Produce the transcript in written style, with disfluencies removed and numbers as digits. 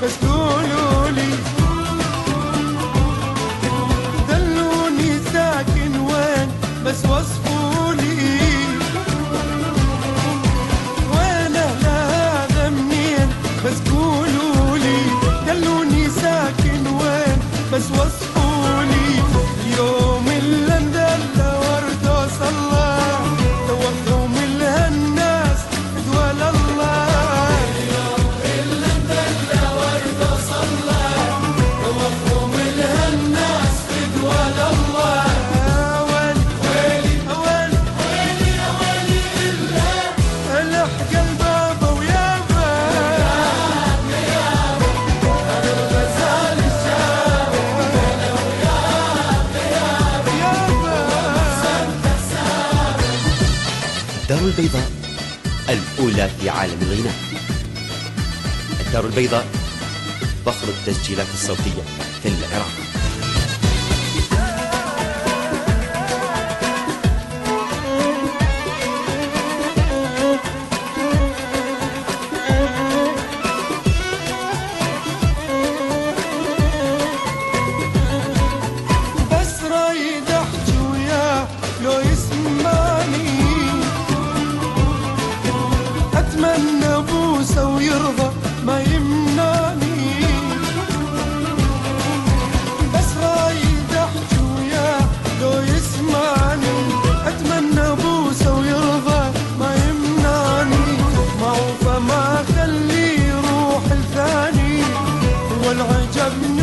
بس قولولي دلوني ساكن وين بس وصفولي وين اهل هذا منين بس قولولي دلوني ساكن وين بس وصفولي اليوم اللي اندل ورد وصلى توهم الهالناس دول الله الدار البيضاء الأولى في عالم الغناء. الدار البيضاء فخر التسجيلات الصوتية في العراق. بس رايد احكي وياه لو يسمعني اتمنى بوسه ويرضى ما يمنعني. بس رايد احكي وياه لو يسمعني اتمنى بوسه ويرضى ما يمنعني. معه فما خليه يروح الثاني والعجبني